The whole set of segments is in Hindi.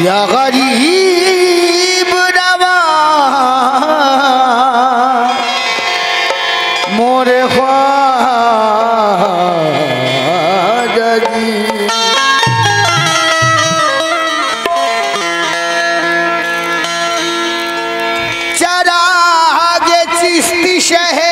या गरीब नवाज मोरे ख्वाजा जी। चरागे चिश्ती शहर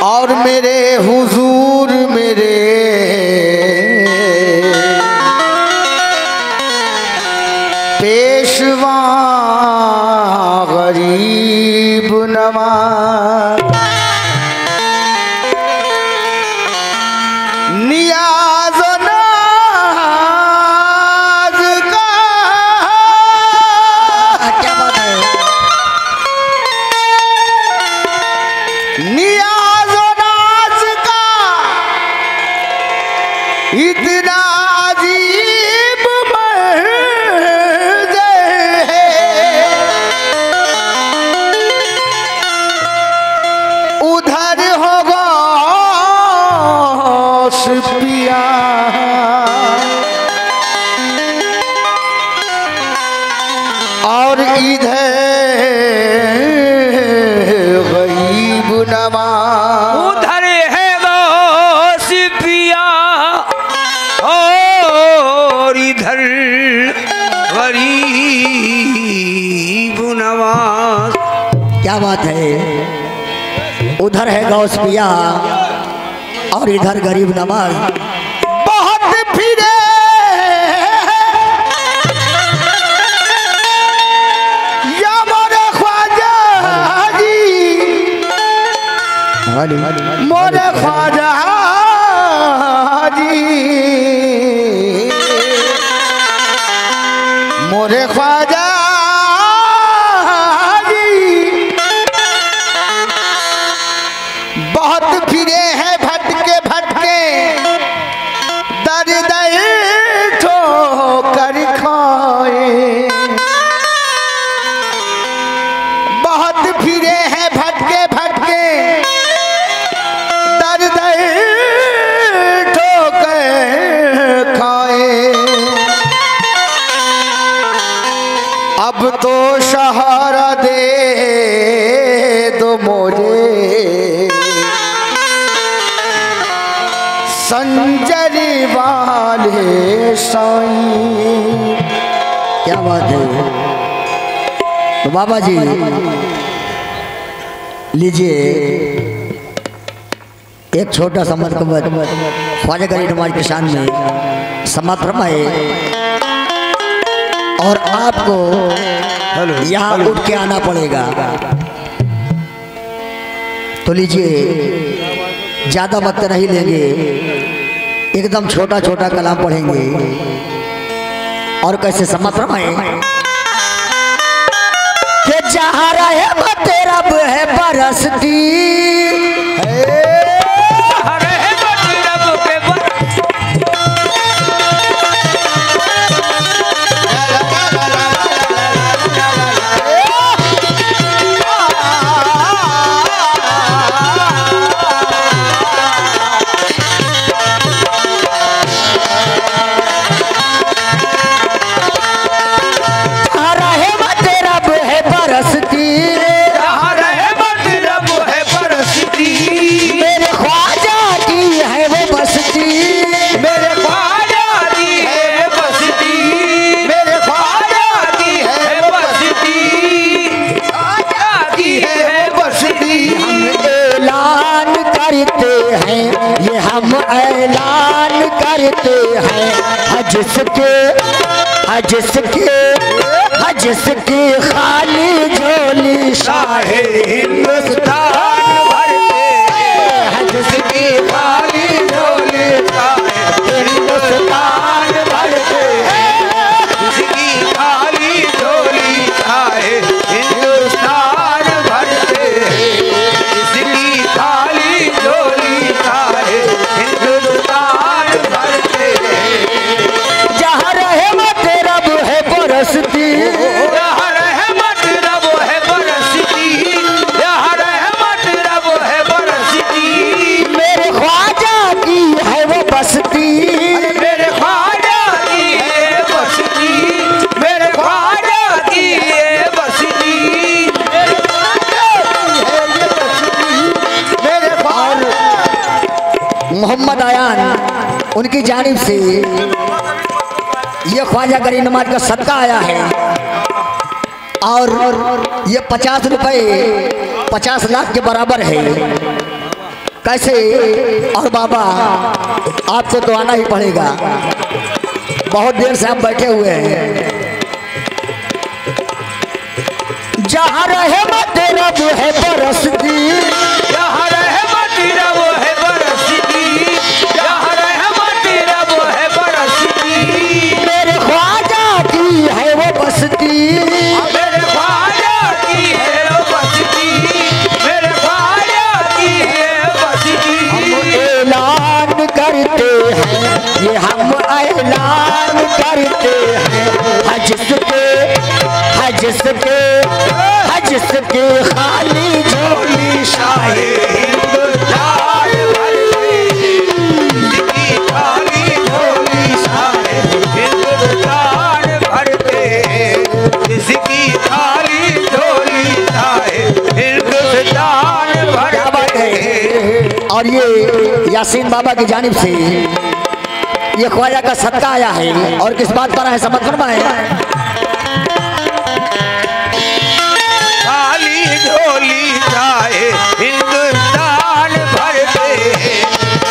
और मेरे हुजूर मेरे पेशवा गरीब नवाज नियाज़ नाज़ का। क्या बात है। नियाज़ नाज़ का इतना अजीब मर्द है, उधर होगा पिया और इधर गरीब नवाज। उधर है गौस पिया और इधर गरीब नवाज। क्या बात है। उधर है गौस पिया और इधर गरीब नवाज। बहुत फिरे या मोरे ख्वाजा जी, मोरे ख्वाजा जी, मोरे ख्वाजा जी। बहुत फिरे हैं भटके भटके दर दर ठोकर खाए। बहुत फिरे हैं भटके भटके दर दर ठोकर खाए। अब तो सहारा दे दो मुझे संजरी वाले साईं। क्या बात है। तो बाबा जी लीजिए एक छोटा सा मजकबर ख्वाजा गरीब नवाज के शान में समाप्त फरमाए और आपको यहाँ उठ के आना पड़ेगा। तो लीजिए ज्यादा वक्त नहीं लेंगे, एकदम छोटा छोटा कलाम पढ़ेंगे और कैसे समाप्त फरमाए कि जहाँ रहे वो तेरा है बरसती जिसके खाली झोली शाहे हिंदुस्तान भरते हैं, जिसकी खाली झोली शाहे हिंदुस्तान भरते हैं, जिसकी खाली झोली शाहे हिंदुस्तान भरते मोहम्मद आयान उनकी जानिब से ये ख्वाजा गरीब नवाज का सदका आया है और ये 50 रुपए 50 लाख के बराबर है। कैसे? और बाबा आपको तो आना ही पड़ेगा, बहुत देर से आप बैठे हुए हैं। जहाँ रहमत रब है बरसती, जहाँ रहमत रब है बरसती, जहाँ रहमत रब है बरसती, मेरे ख्वाजा की है वो बसती, मेरे ख्वाजा की है वो बसती, मेरे ख्वाजा की है बसती। हम ऐलान करते हैं, ये हम ऐलान करते हैं, जिसके खाली झोली शाही हिंदुस्तान भर में, जिसकी खाली झोली शाहे हिंदुस्तान भर में, जिसकी खाली झोली शाहे हिंदुस्तान भर में। और ये यासीन बाबा की जानिब से ये ख्वाजा का सदका आया है और किस बात पर है समझ फरमाए। खाली झोली शाहे हिंदुस्तान भर में,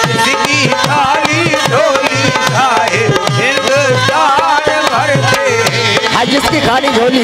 जिसकी खाली झोली शाहे हिंदुस्तान भर में। जिसकी खाली झोली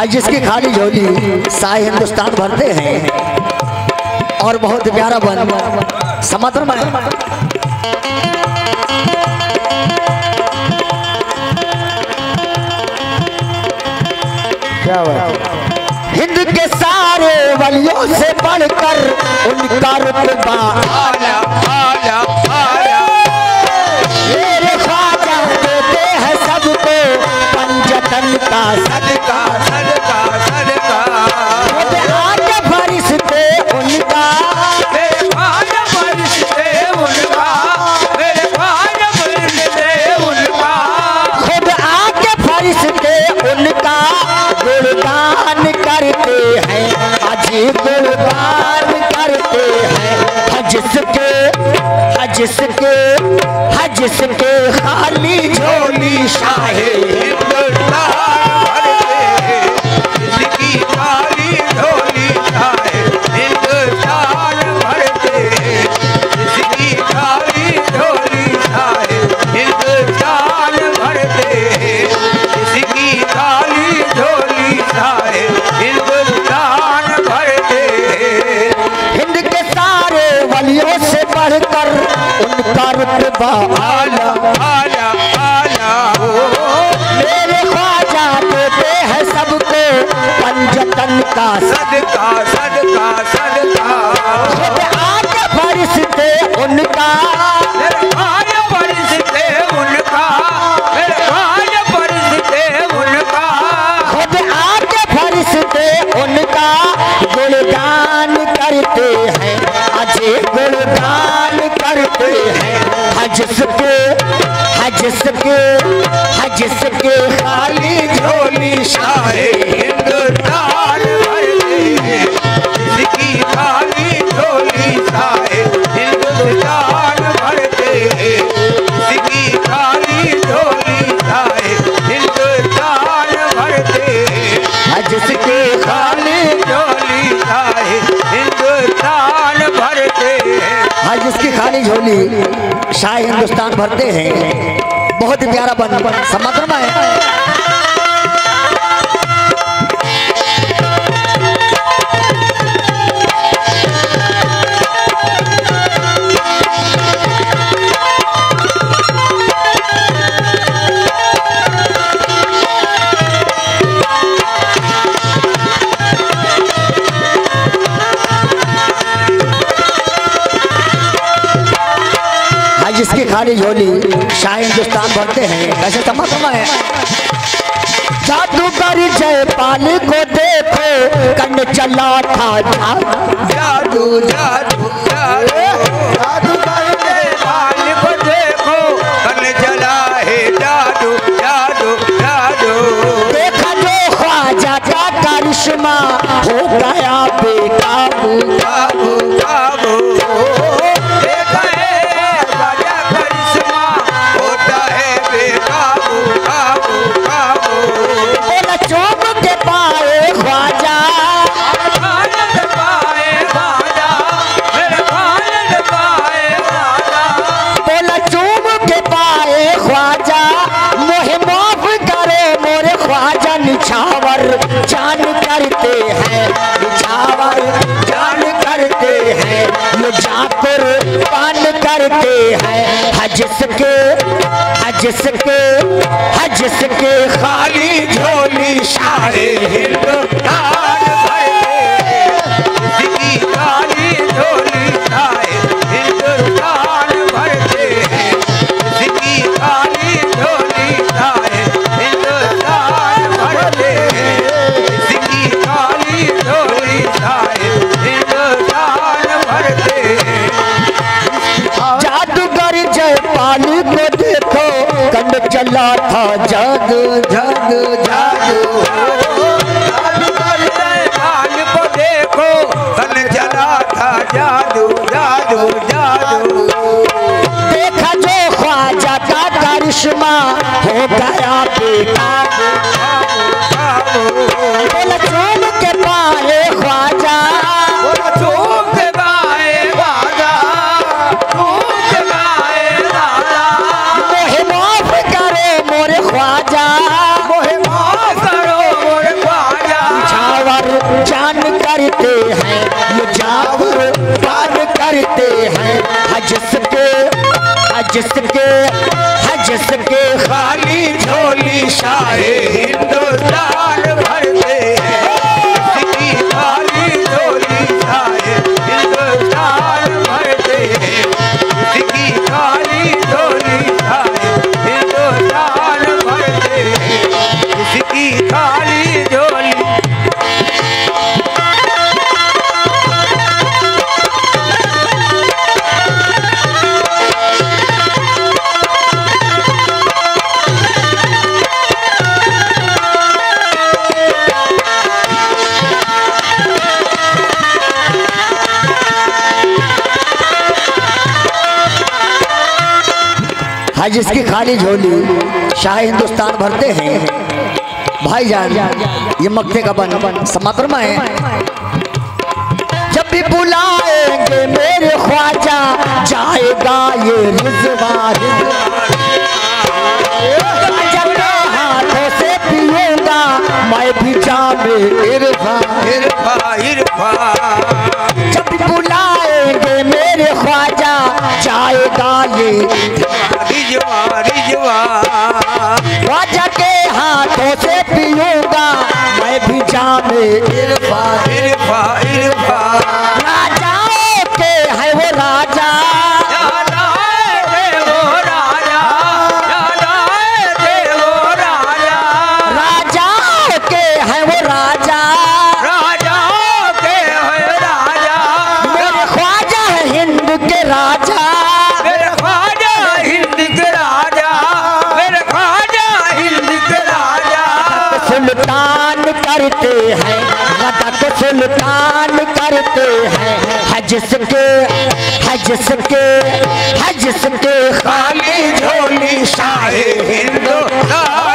जिसकी खाली झोली सारे हिंदुस्तान भरते हैं और बहुत प्यारा बन समझ में। क्या बात? हिंद के सारे वलियों से बढ़कर उनका रुतबा आला आला आला, मेरे ख्वाजा देते हैं सबको पंजतन का सदका सदका सदका। खुद आके फरिश्ते उनका, मेरे ख्वाजा फरिश्ते उनका, मेरे ख्वाजा फरिश्ते उनका, खुद आके फरिश्ते उनका गुणगान करते हैं, अजीब गुणगान करते हैं। जिसके खाली झोली शाहे हिंदुस्तान भर में, जिसकी खाली झोली शाहे हिंदुस्तान भर में, जिसकी खाली झोली शाहे हिंदुस्तान भर में, जिसकी खाली झोली शाहे हिंदुस्तान भर में। हिंद के सारे वलियों से बढ़कर उनका रुतबा आला आला आला, मेरे ख्वाजा देते हैं सबको पंजतन का सदका सदका सदका। खुद आके फरिश्ते उनका, मेरे ख्वाजा फरिश्ते उनका, मेरे ख्वाजा फरिश्ते उनका, खुद आके फरिश्ते उनका गुणगान करते हैं, अजय गुणगान करते हैं। जिसके खाली झोली शाहे हिंदुस्तान भर में, जिसकी खाली झोली शाहे हिंदुस्तान भर में, जिसकी खाली झोली शाहे हिंदुस्तान भर में, जिसके खाली झोली शाहे हिंदुस्तान भर में। जिसकी खाली झोली शाह हिंदुस्तान भरते हैं। बहुत प्यारा बन समझ में है। जिसकी खाली झोली शाह हिंदुस्तान भरते हैं। कैसे समझ में है? जादूगर जयपाल को देखो कन चला था जादू जादू जादू जादूगर जयपाल को देखो कन चला है जादू जादू जादू। देखा जो ख्वाजा का करिश्मा हो गया बेकाबू काबू काबू देखा है ख्वाजा करिश्मा होता है बेकाबू काबू काबू। बोला चूम के पाए ख्वाजा खानद पाए ख्वाजा मेरे खानद पाए ख्वाजा। बोला चूम के पाए ख्वाजा मोहे माफ करे मोरे ख्वाजा निछावर जान करते हैं निछावर जान करते हैं ये जाकर पान करते हैं हजिसके खाली झोली शाहे हिंदुस्तान भरते इसकी काली झोली साए हिंदुस्तान भरते हैं इसकी काली झोली साए हिंदुस्तान भरते हैं इसकी काली झोली साए हिंदुस्तान भरते हैं। जादूगर जयपाल को देखो कंड चला था जादू जादू जादू जादूगर जयपाल को देखो कल चला था जादू जादू जादू। देखा जो ख्वाजा का करिश्मा हो गया बेकाबू बोला चूम के पाए ख्वाजा चूम के पाए ख्वाजा चूम के पाए ख्वाजा। मोहे माफ करे मोरे ख्वाजा मोहे माफ करो मोरे ख्वाजा। छावर जान करते हैं ये जावर पान करते हैं हजिसके खाली झोली शाहे हिंदुस्तान भरते हैं इसकी काली झोली साए हिंदुस्तान भरते हैं इसकी काली झोली साए हिंदुस्तान भरते हैं इसकी काली झोली। जिसकी खाली झोली शाह हिंदुस्तान भरते हैं। भाईजान ये मक्के का बन समापन में है। जब भी बुलाएंगे मेरे ख्वाजा जाएगा ये रिज़वा ख्वाजा के हाथों से पियूंगा मैं भी जामे इरफा इरफा इरफा। जब भी बुलाएंगे मेरे ख्वाजा जाएगा ये रिजवा रिजवा। ख्वाजा के हाथों से पियूंगा मैं भी जामे इरफा इरफा इरफा। राजाओं के है वो राजा यादा है वो राजा यादा है वो राजा। राजाओं के है वो राजा राजाओं के है राजा। मेरे ख्वाजा है हिंद के राजा मेरे ख्वाजा हिंद के राजा मेरे ख्वाजा हिंद के राजा। सुल्तान करते हैं गदा को सुल्तान करते हैं हज जिसके खाली झोली शाहे हिंदुस्तान